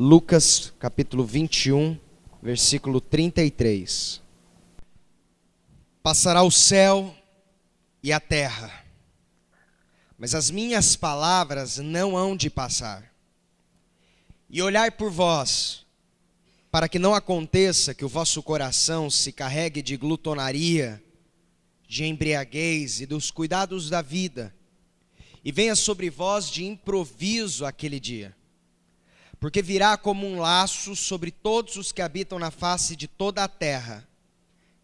Lucas capítulo 21, versículo 33. Passará o céu e a terra, mas as minhas palavras não hão de passar. E olhai por vós, para que não aconteça que o vosso coração se carregue de glutonaria, de embriaguez e dos cuidados da vida, e venha sobre vós de improviso aquele dia. Porque virá como um laço sobre todos os que habitam na face de toda a terra.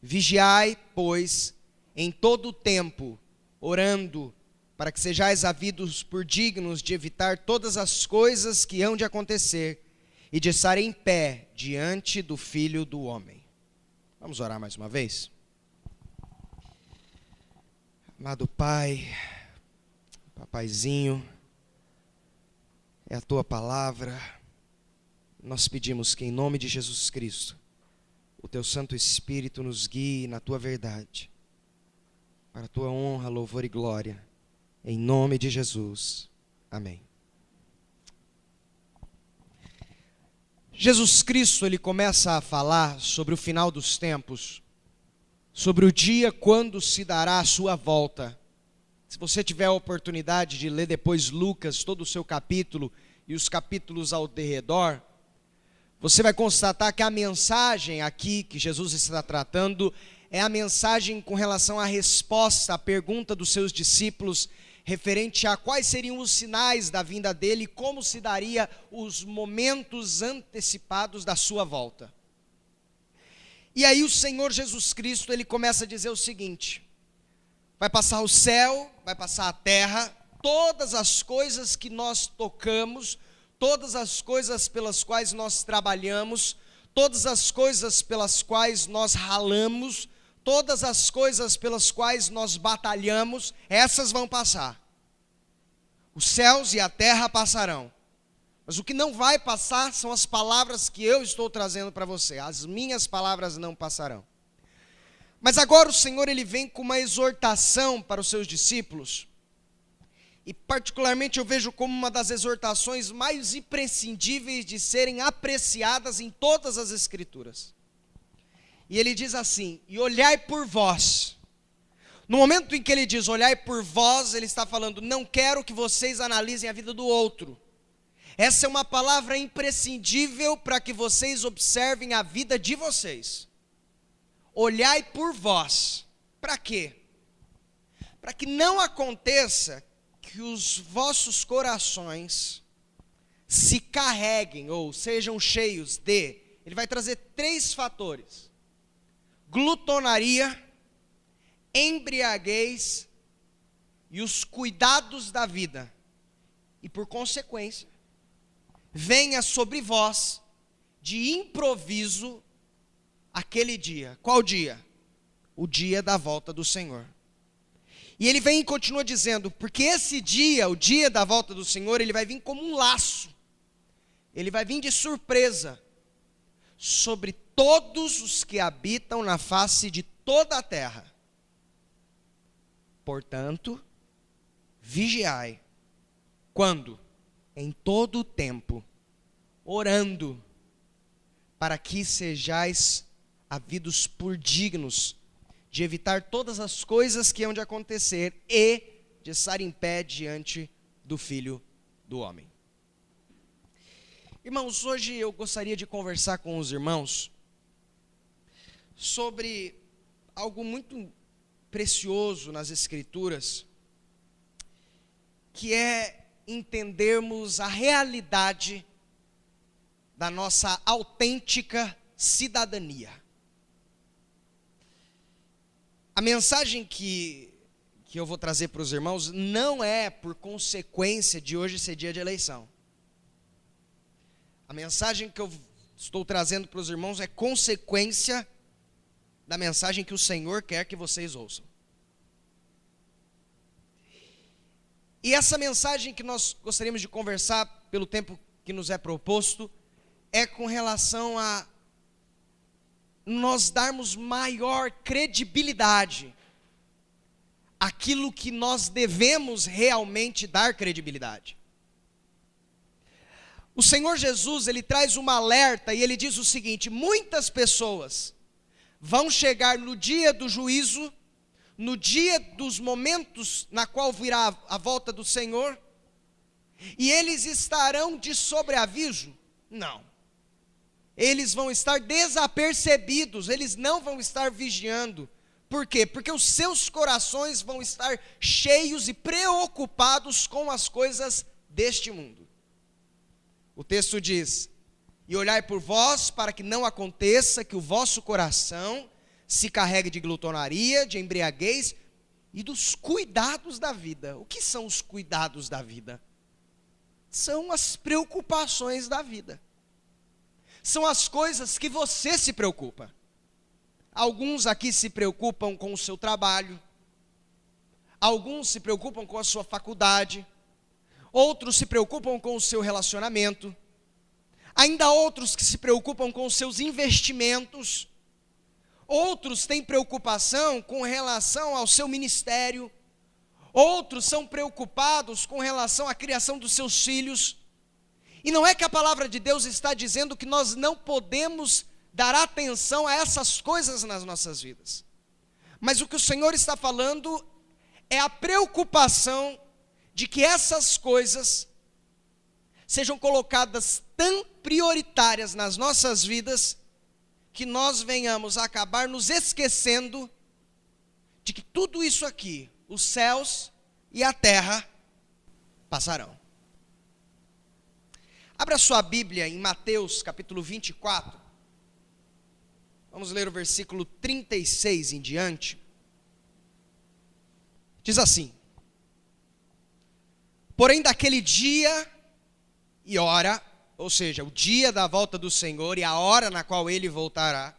Vigiai, pois, em todo o tempo, orando, para que sejais havidos por dignos de evitar todas as coisas que hão de acontecer e de estar em pé diante do Filho do Homem. Vamos orar mais uma vez? Amado Pai, Papaizinho, é a Tua palavra. Nós pedimos que em nome de Jesus Cristo, o Teu Santo Espírito nos guie na Tua verdade, para a Tua honra, louvor e glória, em nome de Jesus. Amém. Jesus Cristo, Ele começa a falar sobre o final dos tempos, sobre o dia quando se dará a sua volta. Se você tiver a oportunidade de ler depois Lucas, todo o seu capítulo e os capítulos ao derredor, você vai constatar que a mensagem aqui que Jesus está tratando é a mensagem com relação à resposta à pergunta dos seus discípulos referente a quais seriam os sinais da vinda dele e como se daria os momentos antecipados da sua volta. E aí o Senhor Jesus Cristo, ele começa a dizer o seguinte: vai passar o céu, vai passar a terra, todas as coisas que nós tocamos, todas as coisas pelas quais nós trabalhamos, todas as coisas pelas quais nós ralamos, todas as coisas pelas quais nós batalhamos, essas vão passar. Os céus e a terra passarão. Mas o que não vai passar são as palavras que eu estou trazendo para você. As minhas palavras não passarão. Mas agora o Senhor, ele vem com uma exortação para os seus discípulos. E particularmente eu vejo como uma das exortações mais imprescindíveis de serem apreciadas em todas as Escrituras. E ele diz assim: e olhai por vós. No momento em que ele diz olhai por vós, ele está falando, não quero que vocês analisem a vida do outro. Essa é uma palavra imprescindível para que vocês observem a vida de vocês. Olhai por vós. Para quê? Para que não aconteça que os vossos corações se carreguem ou sejam cheios de, ele vai trazer 3 fatores: glutonaria, embriaguez e os cuidados da vida. E por consequência, venha sobre vós de improviso aquele dia. Qual dia? O dia da volta do Senhor. E ele vem e continua dizendo, porque esse dia, o dia da volta do Senhor, ele vai vir como um laço. Ele vai vir de surpresa sobre todos os que habitam na face de toda a terra. Portanto, vigiai. Quando? Em todo o tempo, orando, para que sejais havidos por dignos de evitar todas as coisas que hão de acontecer e de estar em pé diante do Filho do Homem. Irmãos, hoje eu gostaria de conversar com os irmãos sobre algo muito precioso nas Escrituras, que é entendermos a realidade da nossa autêntica cidadania. A mensagem que eu vou trazer para os irmãos não é por consequência de hoje ser dia de eleição. A mensagem que eu estou trazendo para os irmãos é consequência da mensagem que o Senhor quer que vocês ouçam. E essa mensagem que nós gostaríamos de conversar pelo tempo que nos é proposto é com relação a nós darmos maior credibilidade àquilo que nós devemos realmente dar credibilidade. O Senhor Jesus, ele traz uma alerta e ele diz o seguinte: muitas pessoas vão chegar no dia do juízo, no dia dos momentos na qual virá a volta do Senhor, e eles estarão de sobreaviso? Não. Eles vão estar desapercebidos, eles não vão estar vigiando. Por quê? Porque os seus corações vão estar cheios e preocupados com as coisas deste mundo. O texto diz: e olhai por vós, para que não aconteça que o vosso coração se carregue de glutonaria, de embriaguez e dos cuidados da vida. O que são os cuidados da vida? São as preocupações da vida. São as coisas que você se preocupa. Alguns aqui se preocupam com o seu trabalho, alguns se preocupam com a sua faculdade, outros se preocupam com o seu relacionamento, ainda outros que se preocupam com os seus investimentos, outros têm preocupação com relação ao seu ministério, outros são preocupados com relação à criação dos seus filhos. E não é que a palavra de Deus está dizendo que nós não podemos dar atenção a essas coisas nas nossas vidas. Mas o que o Senhor está falando é a preocupação de que essas coisas sejam colocadas tão prioritárias nas nossas vidas, que nós venhamos a acabar nos esquecendo de que tudo isso aqui, os céus e a terra, passarão. Abra sua Bíblia em Mateus capítulo 24. Vamos ler o versículo 36 em diante. Diz assim: porém daquele dia e hora, ou seja, o dia da volta do Senhor e a hora na qual Ele voltará,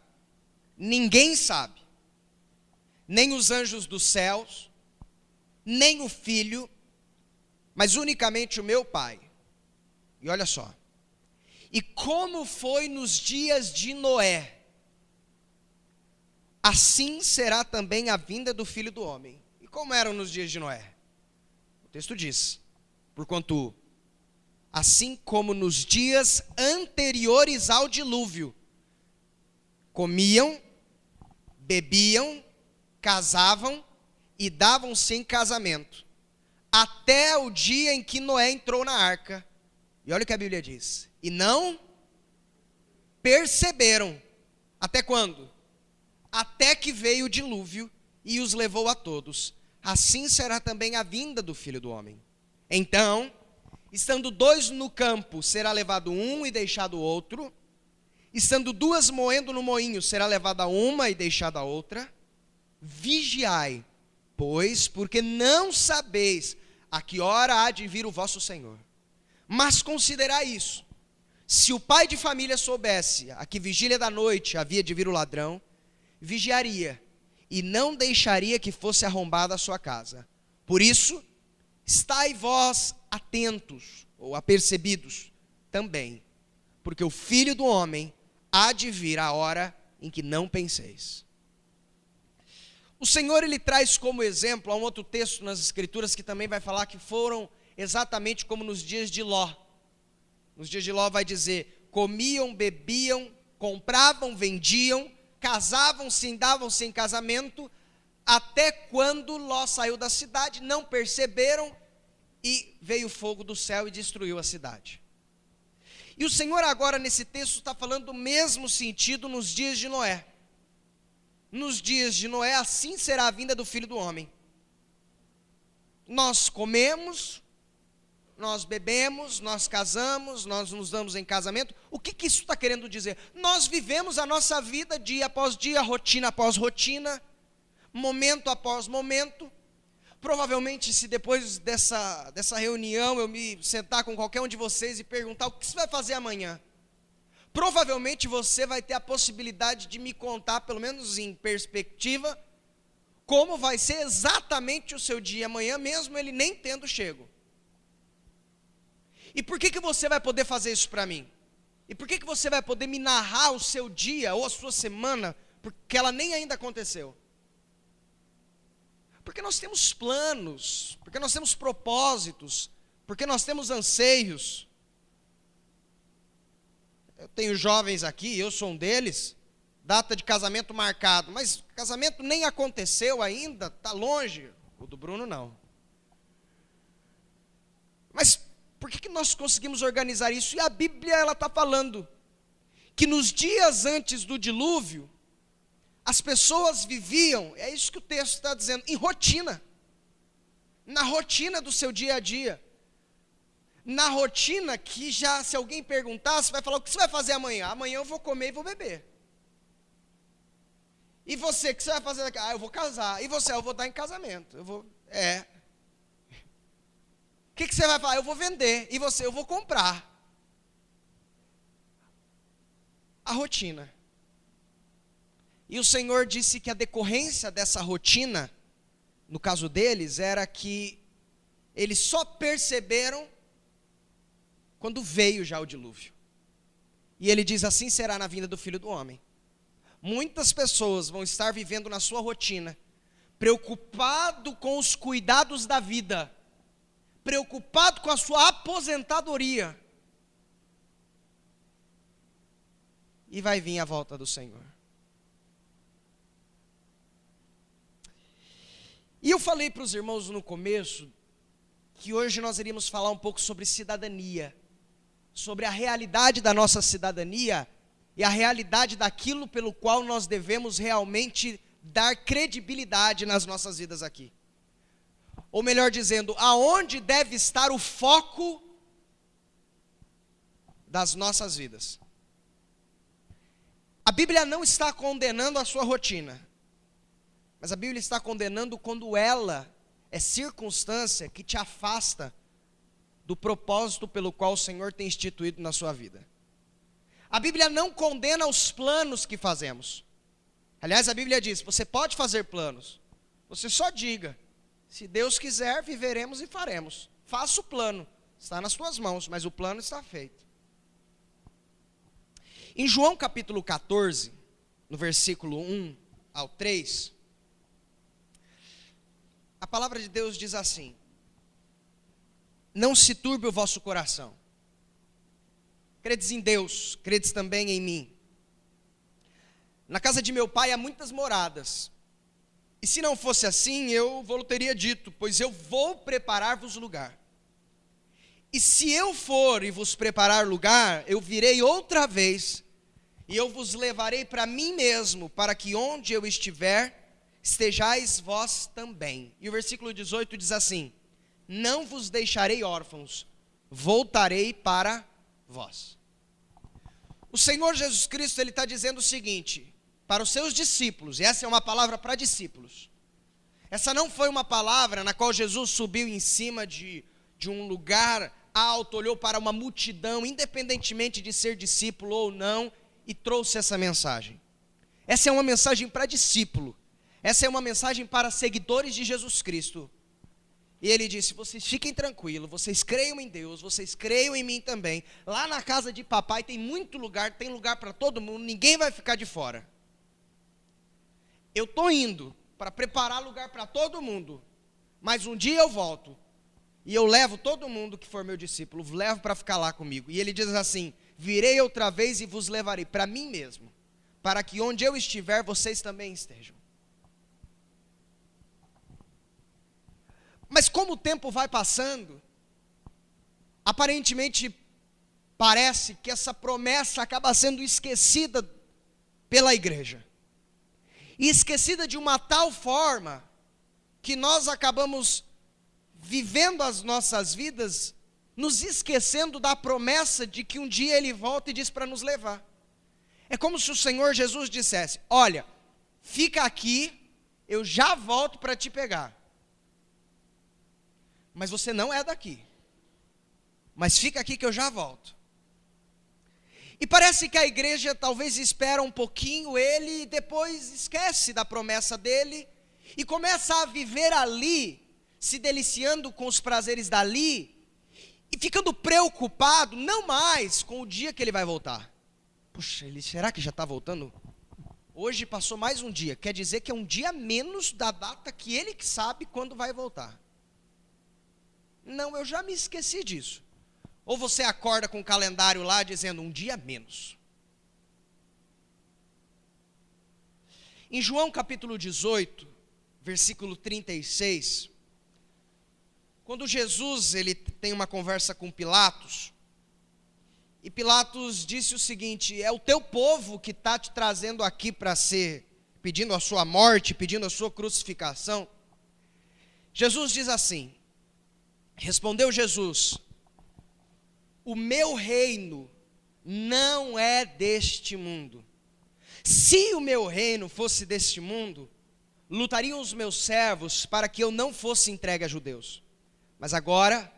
ninguém sabe, nem os anjos dos céus, nem o Filho, mas unicamente o meu Pai. E olha só: e como foi nos dias de Noé, assim será também a vinda do Filho do Homem. E como eram nos dias de Noé? O texto diz: porquanto, assim como nos dias anteriores ao dilúvio, comiam, bebiam, casavam e davam-se em casamento, até o dia em que Noé entrou na arca. E olha o que a Bíblia diz: e não perceberam. Até quando? Até que veio o dilúvio e os levou a todos. Assim será também a vinda do Filho do Homem. Então, estando dois no campo, será levado um e deixado o outro. Estando duas moendo no moinho, será levada uma e deixada a outra. Vigiai, pois, porque não sabeis a que hora há de vir o vosso Senhor. Mas considerai isso: se o pai de família soubesse a que vigília da noite havia de vir o ladrão, vigiaria e não deixaria que fosse arrombada a sua casa. Por isso, estai vós atentos, ou apercebidos também, porque o Filho do Homem há de vir a hora em que não penseis. O Senhor, ele traz como exemplo a um outro texto nas Escrituras que também vai falar que foram exatamente como nos dias de Ló. Nos dias de Ló vai dizer: comiam, bebiam, compravam, vendiam, casavam-se, davam-se em casamento, até quando Ló saiu da cidade, não perceberam, e veio fogo do céu e destruiu a cidade. E o Senhor agora nesse texto está falando do mesmo sentido nos dias de Noé. Nos dias de Noé, assim será a vinda do Filho do Homem. Nós comemos, nós bebemos, nós casamos, nós nos damos em casamento. O que isso está querendo dizer? Nós vivemos a nossa vida dia após dia, rotina após rotina, momento após momento. Provavelmente, se depois dessa reunião eu me sentar com qualquer um de vocês e perguntar: o que você vai fazer amanhã? Provavelmente você vai ter a possibilidade de me contar, pelo menos em perspectiva, como vai ser exatamente o seu dia amanhã, mesmo ele nem tendo chego. E por que você vai poder fazer isso para mim? E por que você vai poder me narrar o seu dia ou a sua semana, porque ela nem ainda aconteceu? Porque nós temos planos, porque nós temos propósitos, porque nós temos anseios. Eu tenho jovens aqui, eu sou um deles, data de casamento marcado, mas o casamento nem aconteceu ainda, está longe. O do Bruno não. Mas por que nós conseguimos organizar isso? E a Bíblia ela está falando que nos dias antes do dilúvio, as pessoas viviam, é isso que o texto está dizendo, em rotina. Na rotina do seu dia a dia. Na rotina que já, se alguém perguntar, você vai falar, o que você vai fazer amanhã? Amanhã eu vou comer e vou beber. E você, o que você vai fazer daqui? Eu vou casar. E você? Eu vou dar em casamento. O que você vai falar? Eu vou vender. E você? Eu vou comprar. A rotina. E o Senhor disse que a decorrência dessa rotina, no caso deles, era que eles só perceberam quando veio já o dilúvio. E ele diz, assim será na vinda do Filho do Homem. Muitas pessoas vão estar vivendo na sua rotina, preocupado com os cuidados da vida, preocupado com a sua aposentadoria. E vai vir a volta do Senhor. E eu falei para os irmãos no começo, que hoje nós iríamos falar um pouco sobre cidadania, sobre a realidade da nossa cidadania, e a realidade daquilo pelo qual nós devemos realmente dar credibilidade nas nossas vidas aqui. Ou melhor dizendo, aonde deve estar o foco das nossas vidas. A Bíblia não está condenando a sua rotina, mas a Bíblia está condenando quando ela é circunstância que te afasta do propósito pelo qual o Senhor tem instituído na sua vida. A Bíblia não condena os planos que fazemos. Aliás, a Bíblia diz, você pode fazer planos, você só diga, se Deus quiser, viveremos e faremos. Faça o plano, está nas tuas mãos, mas o plano está feito. Em João capítulo 14, no versículo 1 ao 3, a palavra de Deus diz assim, não se turbe o vosso coração. Credes em Deus, credes também em mim. Na casa de meu pai há muitas moradas. E se não fosse assim, eu vou teria dito, pois eu vou preparar-vos lugar. E se eu for e vos preparar lugar, eu virei outra vez, e eu vos levarei para mim mesmo, para que onde eu estiver, estejais vós também. E o versículo 18 diz assim, não vos deixarei órfãos, voltarei para vós. O Senhor Jesus Cristo, Ele está dizendo o seguinte, para os seus discípulos, e essa é uma palavra para discípulos. Essa não foi uma palavra na qual Jesus subiu em cima de um lugar alto, olhou para uma multidão, independentemente de ser discípulo ou não, e trouxe essa mensagem. Essa é uma mensagem para discípulo, essa é uma mensagem para seguidores de Jesus Cristo. E ele disse, vocês fiquem tranquilos, vocês creiam em Deus, vocês creiam em mim também. Lá na casa de papai tem muito lugar, tem lugar para todo mundo, ninguém vai ficar de fora. Eu estou indo para preparar lugar para todo mundo, mas um dia eu volto, e eu levo todo mundo que for meu discípulo, levo para ficar lá comigo. E ele diz assim, virei outra vez e vos levarei para mim mesmo, para que onde eu estiver, vocês também estejam. Mas como o tempo vai passando, aparentemente parece que essa promessa acaba sendo esquecida pela igreja. E esquecida de uma tal forma que nós acabamos vivendo as nossas vidas, nos esquecendo da promessa de que um dia Ele volta e diz para nos levar. É como se o Senhor Jesus dissesse, olha, fica aqui, eu já volto para te pegar. Mas você não é daqui. Mas fica aqui que eu já volto. E parece que a igreja talvez espera um pouquinho ele e depois esquece da promessa dele e começa a viver ali, se deliciando com os prazeres dali e ficando preocupado não mais com o dia que ele vai voltar. Puxa, será que já está voltando? Hoje passou mais um dia, quer dizer que é um dia menos da data que ele que sabe quando vai voltar. Não, eu já me esqueci disso. Ou você acorda com o calendário lá dizendo um dia menos? Em João capítulo 18, versículo 36, quando Jesus ele tem uma conversa com Pilatos, e Pilatos disse o seguinte: é o teu povo que está te trazendo aqui para ser, pedindo a sua morte, pedindo a sua crucificação. Jesus diz assim, respondeu Jesus: o meu reino não é deste mundo. Se o meu reino fosse deste mundo, lutariam os meus servos para que eu não fosse entregue a judeus. Mas agora,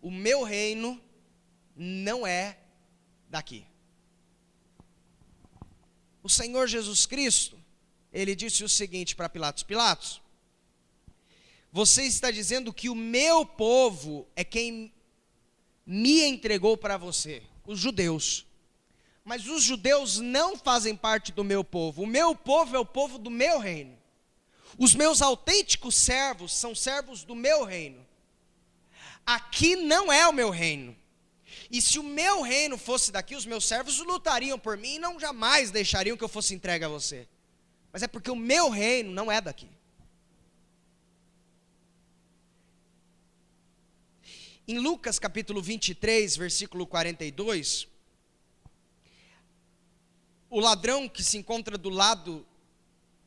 o meu reino não é daqui. O Senhor Jesus Cristo, ele disse o seguinte para Pilatos: Pilatos, você está dizendo que o meu povo é quem me entregou para você, os judeus. Mas os judeus não fazem parte do meu povo. O meu povo é o povo do meu reino. Os meus autênticos servos são servos do meu reino. Aqui não é o meu reino. E se o meu reino fosse daqui, os meus servos lutariam por mim e não jamais deixariam que eu fosse entregue a você. Mas é porque o meu reino não é daqui. Em Lucas capítulo 23, versículo 42, o ladrão que se encontra do lado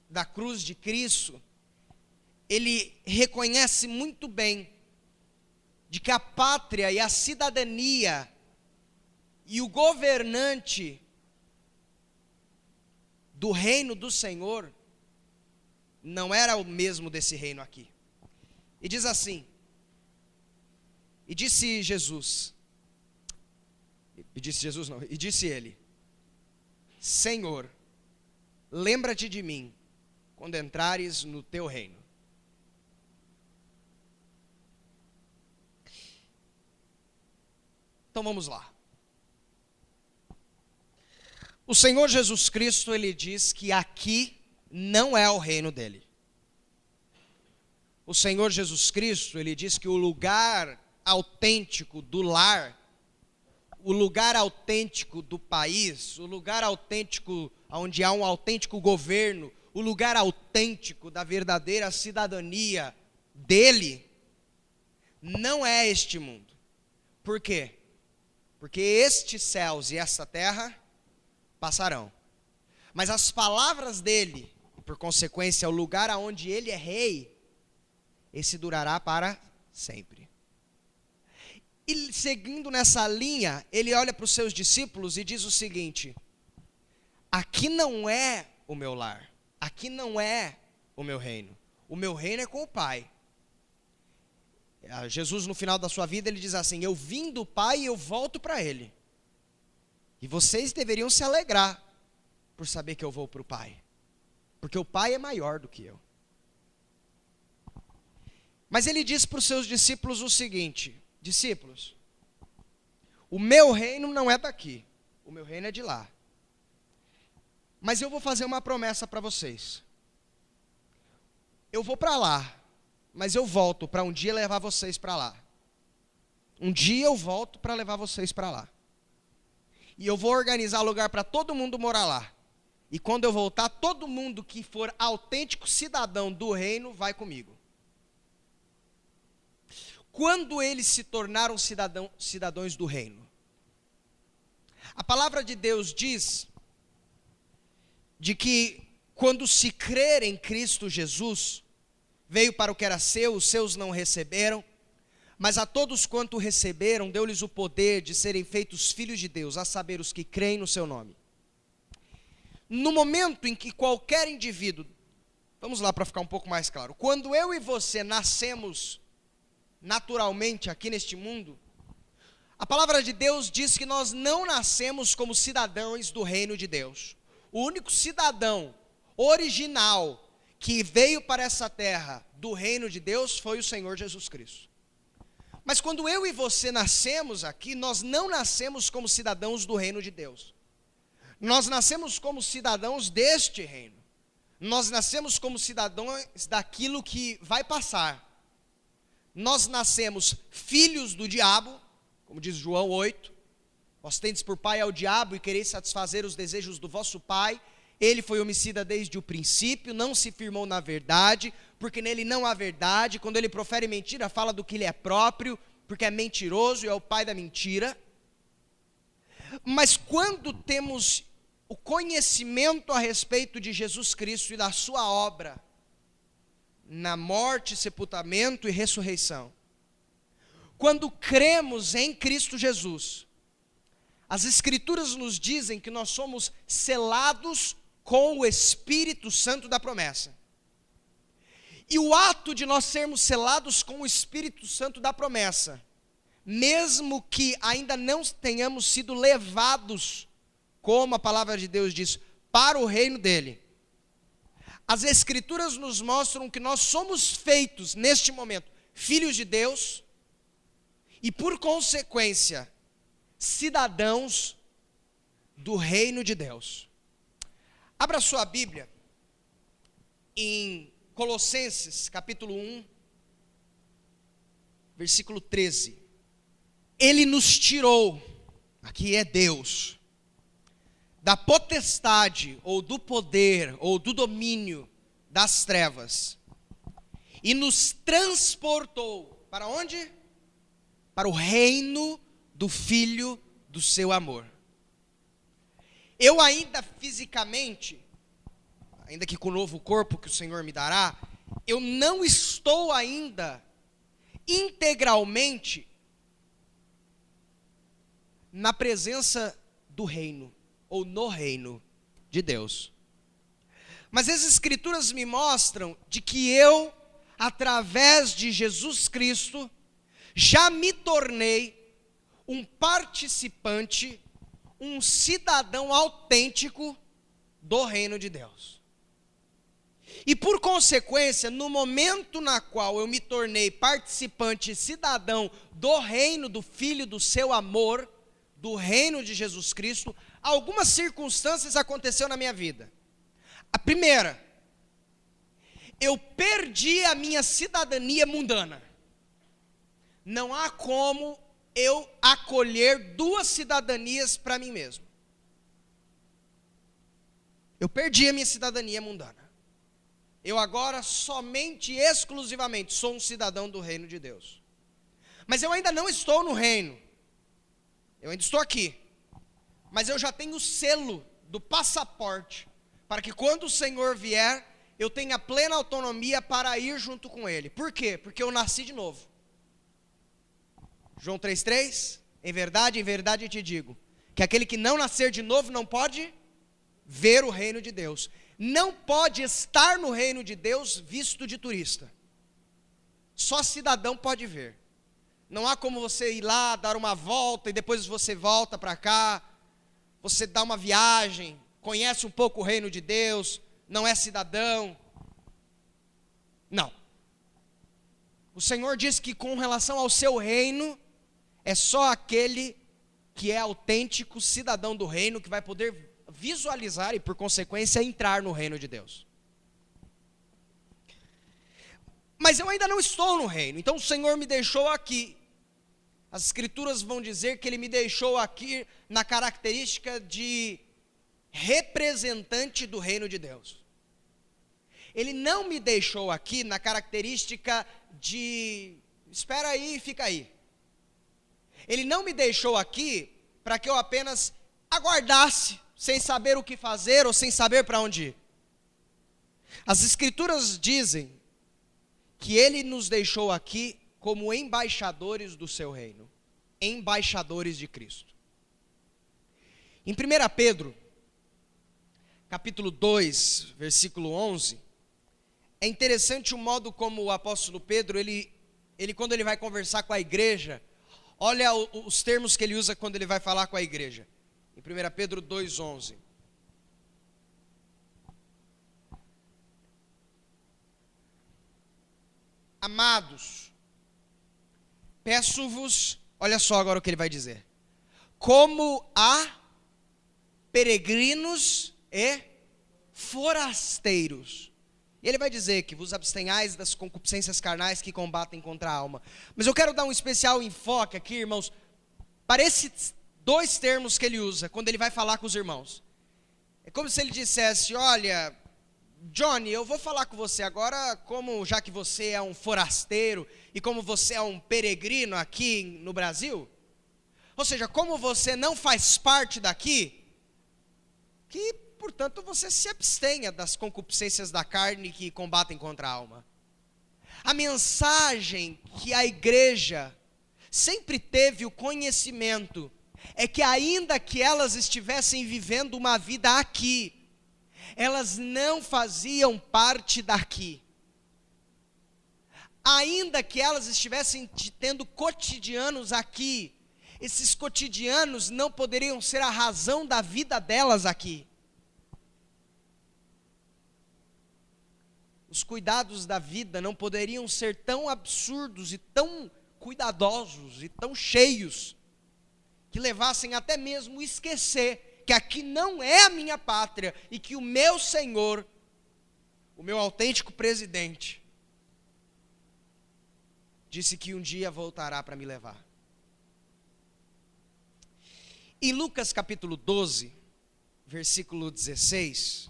da cruz de Cristo, ele reconhece muito bem de que a pátria e a cidadania e o governante do reino do Senhor não era o mesmo desse reino aqui. E diz assim, e disse ele: Senhor, lembra-te de mim quando entrares no teu reino. Então vamos lá. O Senhor Jesus Cristo, ele diz que aqui não é o reino dele. O Senhor Jesus Cristo, ele diz que o lugar autêntico do lar, o lugar autêntico do país, o lugar autêntico onde há um autêntico governo, o lugar autêntico da verdadeira cidadania dele, não é este mundo. Por quê? Porque estes céus e esta terra passarão. Mas as palavras dele, e por consequência o lugar aonde ele é rei, esse durará para sempre. E seguindo nessa linha, ele olha para os seus discípulos e diz o seguinte: aqui não é o meu lar, aqui não é o meu reino. O meu reino é com o Pai. Jesus, no final da sua vida, ele diz assim: eu vim do Pai e eu volto para Ele. E vocês deveriam se alegrar por saber que eu vou para o Pai, porque o Pai é maior do que eu. Mas ele diz para os seus discípulos o seguinte: discípulos, o meu reino não é daqui, o meu reino é de lá. Mas eu vou fazer uma promessa para vocês. Eu vou para lá, mas eu volto para um dia levar vocês para lá. Um dia eu volto para levar vocês para lá. E eu vou organizar lugar para todo mundo morar lá. E quando eu voltar, todo mundo que for autêntico cidadão do reino vai comigo. Quando eles se tornaram cidadãos do reino? A palavra de Deus diz de que quando se crer em Cristo Jesus, veio para o que era seu, os seus não receberam, mas a todos quanto receberam, deu-lhes o poder de serem feitos filhos de Deus, a saber, os que creem no seu nome. No momento em que qualquer indivíduo, vamos lá para ficar um pouco mais claro, quando eu e você nascemos naturalmente aqui neste mundo, a palavra de Deus diz que nós não nascemos como cidadãos do reino de Deus. O único cidadão original que veio para essa terra do reino de Deus foi o Senhor Jesus Cristo. Mas quando eu e você nascemos aqui, nós não nascemos como cidadãos do reino de Deus. Nós nascemos como cidadãos deste reino. Nós nascemos como cidadãos daquilo que vai passar. Nós nascemos filhos do diabo, como diz João 8, vós tendes por pai ao diabo e quereis satisfazer os desejos do vosso pai. Ele foi homicida desde o princípio, não se firmou na verdade, porque nele não há verdade. Quando ele profere mentira, fala do que lhe é próprio, porque é mentiroso e é o pai da mentira. Mas quando temos o conhecimento a respeito de Jesus Cristo e da sua obra, na morte, sepultamento e ressurreição, quando cremos em Cristo Jesus, as Escrituras nos dizem que nós somos selados com o Espírito Santo da promessa. E o ato de nós sermos selados com o Espírito Santo da promessa, mesmo que ainda não tenhamos sido levados, como a palavra de Deus diz, para o reino dele, as Escrituras nos mostram que nós somos feitos, neste momento, filhos de Deus, e por consequência, cidadãos do reino de Deus. Abra sua Bíblia em Colossenses capítulo 1, versículo 13. Ele nos tirou, aqui é Deus, da potestade, ou do poder, ou do domínio das trevas, e nos transportou, para onde? Para o reino do Filho do seu amor. Eu ainda fisicamente, ainda que com o novo corpo que o Senhor me dará, eu não estou ainda integralmente na presença do reino, ou no reino de Deus. Mas as Escrituras me mostram de que eu, através de Jesus Cristo, já me tornei um participante, um cidadão autêntico do reino de Deus. E por consequência, no momento na qual eu me tornei participante, cidadão do reino do Filho do seu amor, do reino de Jesus Cristo, algumas circunstâncias aconteceram na minha vida. A primeira, eu perdi a minha cidadania mundana. Não há como eu acolher duas cidadanias para mim mesmo. Eu perdi a minha cidadania mundana. Eu agora somente, exclusivamente, sou um cidadão do reino de Deus. Mas eu ainda não estou no reino. Eu ainda estou aqui. Mas eu já tenho o selo do passaporte, para que quando o Senhor vier, eu tenha plena autonomia para ir junto com Ele. Por quê? Porque eu nasci de novo. João 3,3, em verdade eu te digo, que aquele que não nascer de novo não pode ver o reino de Deus. Não pode estar no reino de Deus visto de turista. Só cidadão pode ver. Não há como você ir lá, dar uma volta e depois você volta para cá. Você dá uma viagem, conhece um pouco o reino de Deus, não é cidadão. Não. O Senhor diz que com relação ao seu reino, é só aquele que é autêntico cidadão do reino que vai poder visualizar e, por consequência, entrar no reino de Deus. Mas eu ainda não estou no reino, então o Senhor me deixou aqui. As Escrituras vão dizer que Ele me deixou aqui na característica de representante do reino de Deus. Ele não me deixou aqui na característica de espera aí e fica aí. Ele não me deixou aqui para que eu apenas aguardasse, sem saber o que fazer ou sem saber para onde ir. As Escrituras dizem que Ele nos deixou aqui como embaixadores do seu reino, embaixadores de Cristo. Em 1 Pedro, capítulo 2, versículo 11, é interessante o modo como o apóstolo Pedro, ele quando ele vai conversar com a igreja, olha os termos que ele usa quando ele vai falar com a igreja. Em 1 Pedro 2,11. Amados, peço-vos, olha só agora o que ele vai dizer. Como a peregrinos e forasteiros. E ele vai dizer que vos abstenhais das concupiscências carnais que combatem contra a alma. Mas eu quero dar um especial enfoque aqui, irmãos, para esses dois termos que ele usa quando ele vai falar com os irmãos. É como se ele dissesse: olha, Johnny, eu vou falar com você agora, já que você é um forasteiro e como você é um peregrino aqui no Brasil, ou seja, como você não faz parte daqui, que, portanto, você se abstenha das concupiscências da carne que combatem contra a alma. A mensagem que a igreja sempre teve o conhecimento é que, ainda que elas estivessem vivendo uma vida aqui, elas não faziam parte daqui. Ainda que elas estivessem tendo cotidianos aqui, esses cotidianos não poderiam ser a razão da vida delas aqui. Os cuidados da vida não poderiam ser tão absurdos e tão cuidadosos e tão cheios, que levassem até mesmo a esquecer que aqui não é a minha pátria e que o meu Senhor, o meu autêntico presidente, disse que um dia voltará para me levar. Em Lucas capítulo 12, versículo 16,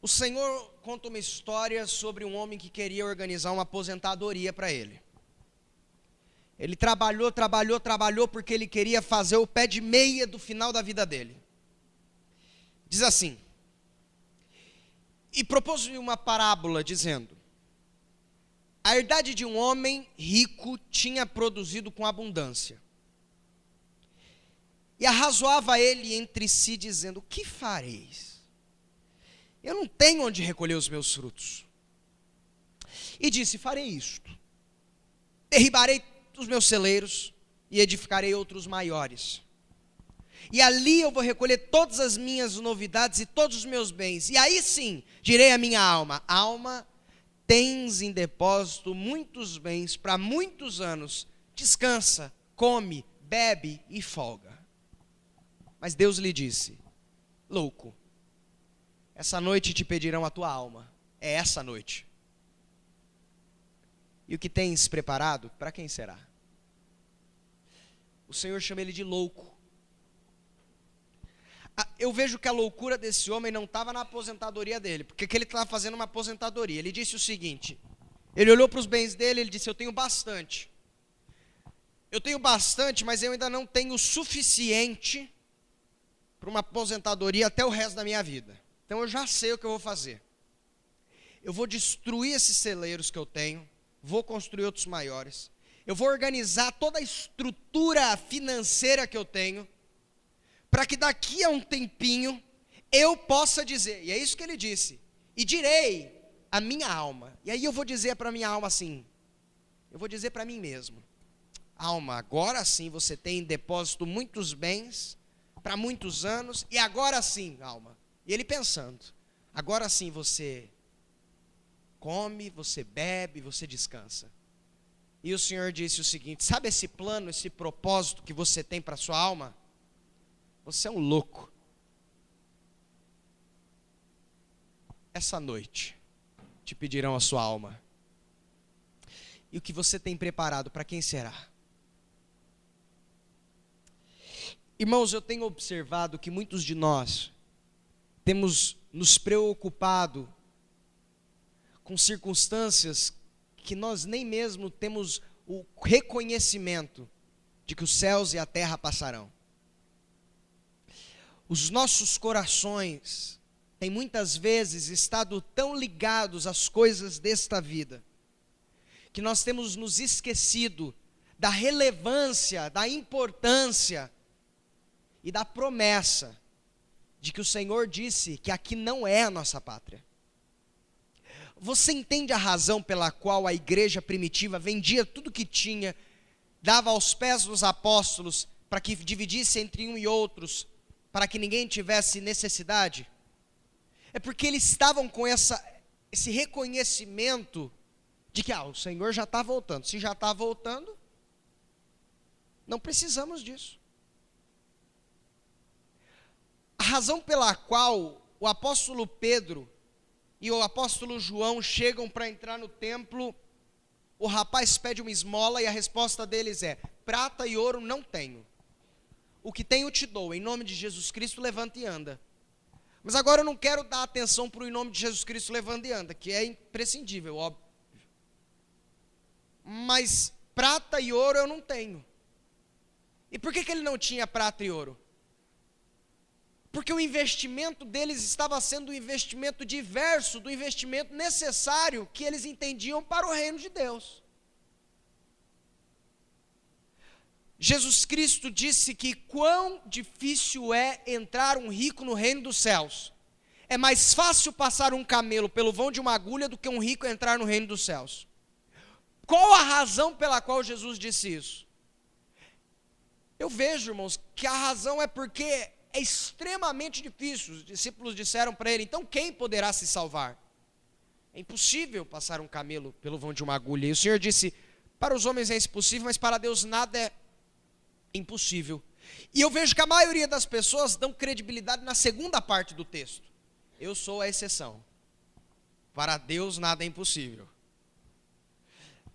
o Senhor conta uma história sobre um homem que queria organizar uma aposentadoria para ele. Ele trabalhou porque ele queria fazer o pé de meia do final da vida dele. Diz assim: e propôs uma parábola dizendo: a herdade de um homem rico tinha produzido com abundância. E arrazoava ele entre si, dizendo: o que fareis? Eu não tenho onde recolher os meus frutos. E disse: farei isto: derribarei os meus celeiros e edificarei outros maiores. E ali eu vou recolher todas as minhas novidades e todos os meus bens. E aí sim, direi à minha alma: alma, tens em depósito muitos bens para muitos anos. Descansa, come, bebe e folga. Mas Deus lhe disse: louco, essa noite te pedirão a tua alma. É essa noite. E o que tens preparado, para quem será? O Senhor chama ele de louco. Eu vejo que a loucura desse homem não estava na aposentadoria dele, porque que ele estava fazendo uma aposentadoria. Ele disse o seguinte: ele olhou para os bens dele, ele disse: eu tenho bastante, mas eu ainda não tenho o suficiente para uma aposentadoria até o resto da minha vida. Então eu já sei o que eu vou fazer. Eu vou destruir esses celeiros que eu tenho, vou construir outros maiores, eu vou organizar toda a estrutura financeira que eu tenho, para que daqui a um tempinho eu possa dizer, e é isso que ele disse: e direi à minha alma. E aí eu vou dizer para a minha alma assim, eu vou dizer para mim mesmo: alma, agora sim você tem em depósito muitos bens, para muitos anos, e agora sim, alma. E ele pensando: agora sim você come, você bebe, você descansa. E o Senhor disse o seguinte: sabe esse plano, esse propósito que você tem para a sua alma? Você é um louco. Essa noite te pedirão a sua alma. E o que você tem preparado, para quem será? Irmãos, eu tenho observado que muitos de nós temos nos preocupado com circunstâncias que nós nem mesmo temos o reconhecimento de que os céus e a terra passarão. Os nossos corações têm muitas vezes estado tão ligados às coisas desta vida, que nós temos nos esquecido da relevância, da importância e da promessa de que o Senhor disse que aqui não é a nossa pátria. Você entende a razão pela qual a igreja primitiva vendia tudo que tinha, dava aos pés dos apóstolos, para que dividisse entre um e outros, para que ninguém tivesse necessidade? É porque eles estavam com esse reconhecimento de que o Senhor já está voltando. Se já está voltando, não precisamos disso. A razão pela qual o apóstolo Pedro e o apóstolo João chegam para entrar no templo, o rapaz pede uma esmola e a resposta deles é: prata e ouro não tenho, o que tenho te dou, em nome de Jesus Cristo, levanta e anda. Mas agora eu não quero dar atenção para o em nome de Jesus Cristo, levanta e anda, que é imprescindível, óbvio. Mas prata e ouro eu não tenho. E por que ele não tinha prata e ouro? Porque o investimento deles estava sendo um investimento diverso do investimento necessário que eles entendiam para o reino de Deus. Jesus Cristo disse que quão difícil é entrar um rico no reino dos céus. É mais fácil passar um camelo pelo vão de uma agulha do que um rico entrar no reino dos céus. Qual a razão pela qual Jesus disse isso? Eu vejo, irmãos, que a razão é porque é extremamente difícil. Os discípulos disseram para ele, então quem poderá se salvar? É impossível passar um camelo pelo vão de uma agulha. E o Senhor disse, para os homens é impossível, mas para Deus nada é impossível. E eu vejo que a maioria das pessoas dão credibilidade na segunda parte do texto. Eu sou a exceção. Para Deus nada é impossível.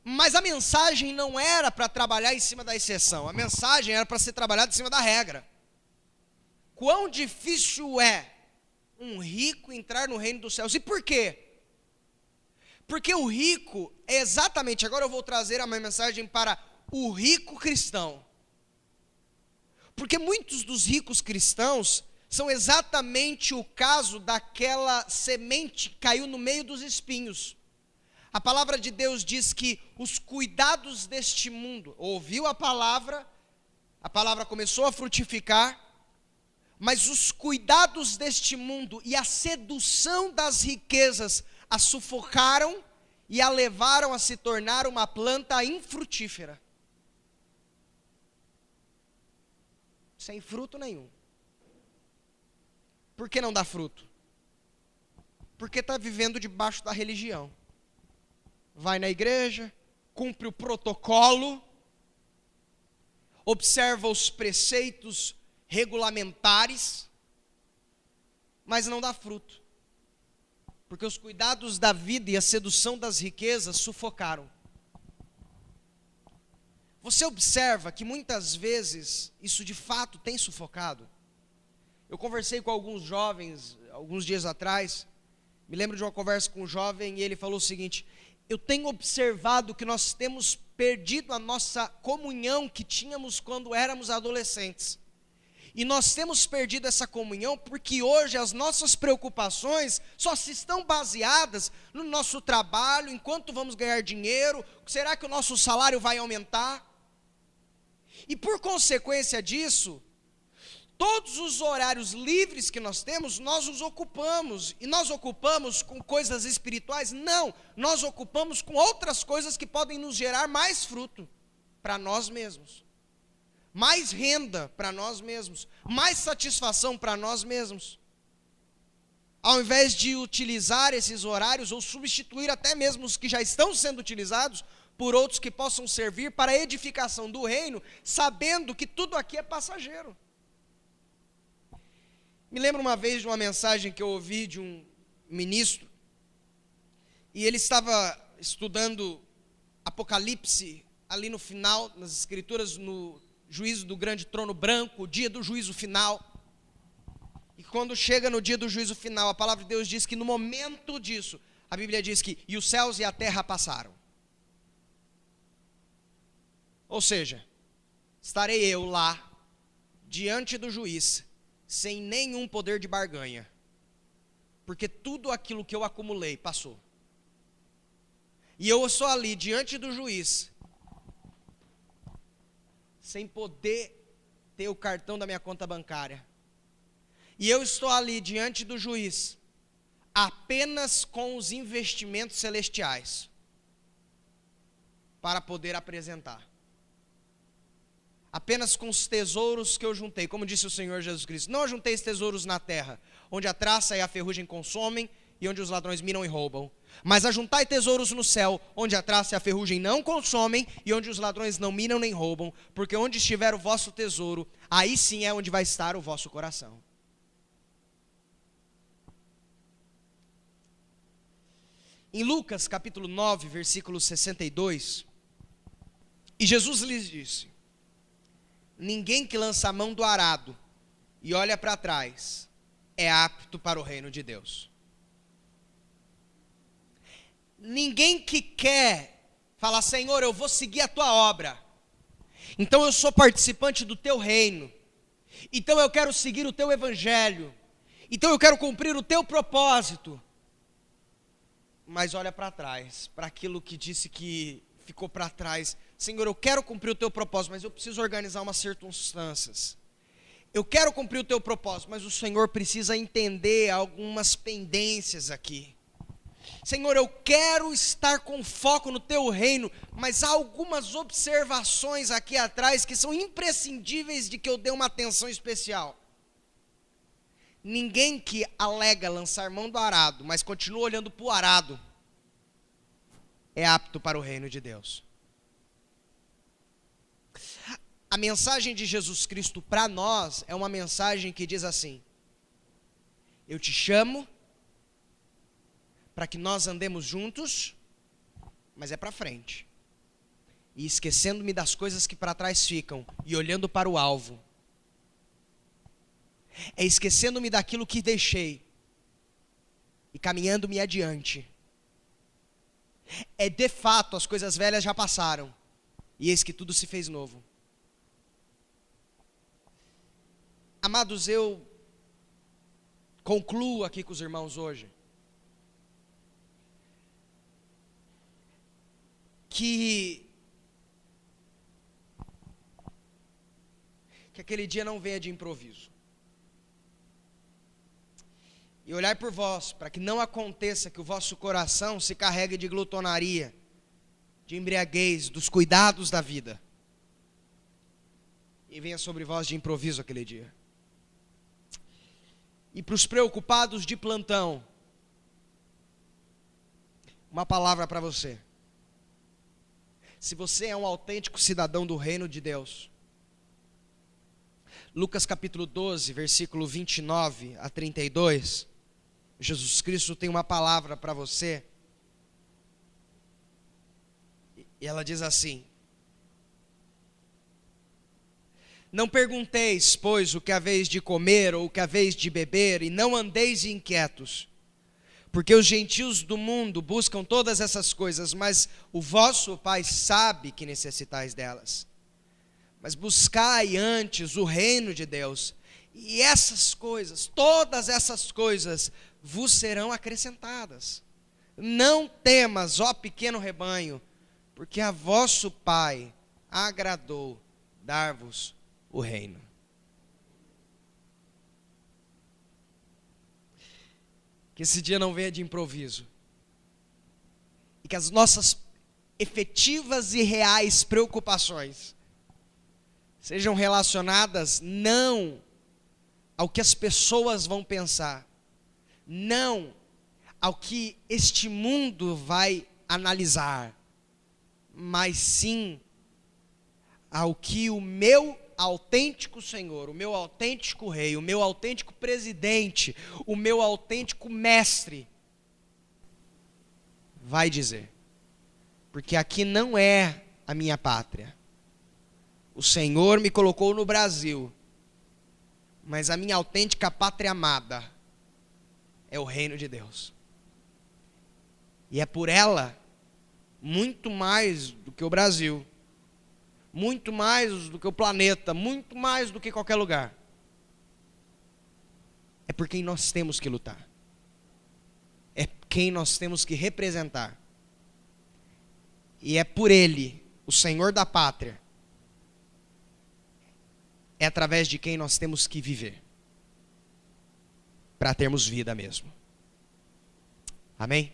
Mas a mensagem não era para trabalhar em cima da exceção. A mensagem era para ser trabalhada em cima da regra. Quão difícil é um rico entrar no reino dos céus. E por quê? Porque o rico é exatamente, agora eu vou trazer a minha mensagem para o rico cristão. Porque muitos dos ricos cristãos são exatamente o caso daquela semente que caiu no meio dos espinhos. A palavra de Deus diz que os cuidados deste mundo, ouviu a palavra começou a frutificar, mas os cuidados deste mundo e a sedução das riquezas a sufocaram e a levaram a se tornar uma planta infrutífera. Sem fruto nenhum. Por que não dá fruto? Porque está vivendo debaixo da religião. Vai na igreja, cumpre o protocolo, observa os preceitos regulamentares, mas não dá fruto. Porque os cuidados da vida e a sedução das riquezas sufocaram. Você observa que muitas vezes isso de fato tem sufocado. Eu conversei com alguns jovens alguns dias atrás, me lembro de uma conversa com um jovem e ele falou o seguinte: eu tenho observado que nós temos perdido a nossa comunhão que tínhamos quando éramos adolescentes. E nós temos perdido essa comunhão porque hoje as nossas preocupações só se estão baseadas no nosso trabalho, enquanto vamos ganhar dinheiro, será que o nosso salário vai aumentar? E por consequência disso, todos os horários livres que nós temos, nós os ocupamos. E nós ocupamos com coisas espirituais? Não, nós ocupamos com outras coisas que podem nos gerar mais fruto para nós mesmos. Mais renda para nós mesmos, mais satisfação para nós mesmos. Ao invés de utilizar esses horários ou substituir até mesmo os que já estão sendo utilizados por outros que possam servir para a edificação do reino, sabendo que tudo aqui é passageiro. Me lembro uma vez de uma mensagem que eu ouvi de um ministro, e ele estava estudando Apocalipse, ali no final, nas escrituras, no juízo do grande trono branco, o dia do juízo final. E quando chega no dia do juízo final, a palavra de Deus diz que no momento disso, a Bíblia diz que, e os céus e a terra passaram. Ou seja, estarei eu lá, diante do juiz, sem nenhum poder de barganha, porque tudo aquilo que eu acumulei passou. E eu estou ali, diante do juiz, sem poder ter o cartão da minha conta bancária. E eu estou ali diante do juiz, apenas com os investimentos celestiais, para poder apresentar. Apenas com os tesouros que eu juntei, como disse o Senhor Jesus Cristo. Não ajunteis tesouros na terra, onde a traça e a ferrugem consomem, e onde os ladrões minam e roubam. Mas ajuntai tesouros no céu, onde a traça e a ferrugem não consomem, e onde os ladrões não minam nem roubam, porque onde estiver o vosso tesouro, aí sim é onde vai estar o vosso coração. Em Lucas capítulo 9, versículo 62, e Jesus lhes disse: ninguém que lança a mão do arado e olha para trás é apto para o reino de Deus. Ninguém que quer falar, Senhor, eu vou seguir a tua obra, então eu sou participante do teu reino, então eu quero seguir o teu evangelho, então eu quero cumprir o teu propósito, mas olha para trás, para aquilo que disse que ficou para trás. Senhor, eu quero cumprir o teu propósito, mas eu preciso organizar umas circunstâncias. Eu quero cumprir o teu propósito, mas o Senhor precisa entender algumas pendências aqui. Senhor, eu quero estar com foco no teu reino, mas há algumas observações aqui atrás que são imprescindíveis de que eu dê uma atenção especial. Ninguém que alega lançar mão do arado, mas continua olhando para o arado, é apto para o reino de Deus. A mensagem de Jesus Cristo para nós é uma mensagem que diz assim: eu te chamo para que nós andemos juntos, mas é para frente. E esquecendo-me das coisas que para trás ficam e olhando para o alvo. É esquecendo-me daquilo que deixei e caminhando-me adiante. É de fato, as coisas velhas já passaram e eis que tudo se fez novo. Amados, eu concluo aqui com os irmãos hoje que aquele dia não venha de improviso. E olhar por vós, para que não aconteça que o vosso coração se carregue de glutonaria, de embriaguez, dos cuidados da vida, e venha sobre vós de improviso aquele dia. E para os preocupados de plantão, uma palavra para você. Se você é um autêntico cidadão do reino de Deus, Lucas capítulo 12, versículo 29 a 32, Jesus Cristo tem uma palavra para você, e ela diz assim: não pergunteis, pois, o que haveis de comer ou o que haveis de beber, e não andeis inquietos, porque os gentios do mundo buscam todas essas coisas, mas o vosso Pai sabe que necessitais delas. Mas buscai antes o reino de Deus, e essas coisas, todas essas coisas, vos serão acrescentadas. Não temas, ó pequeno rebanho, porque a vosso Pai agradou dar-vos o reino. Que esse dia não venha de improviso, e que as nossas efetivas e reais preocupações sejam relacionadas não ao que as pessoas vão pensar, não ao que este mundo vai analisar, mas sim ao que o meu autêntico Senhor, o meu autêntico Rei, o meu autêntico Presidente, o meu autêntico Mestre vai dizer. Porque aqui não é a minha pátria. O Senhor me colocou no Brasil, mas a minha autêntica pátria amada é o reino de Deus. E é por ela, muito mais do que o Brasil, muito mais do que o planeta, muito mais do que qualquer lugar, é por quem nós temos que lutar, é quem nós temos que representar, e é por Ele, o Senhor da pátria, é através de quem nós temos que viver, para termos vida mesmo. Amém?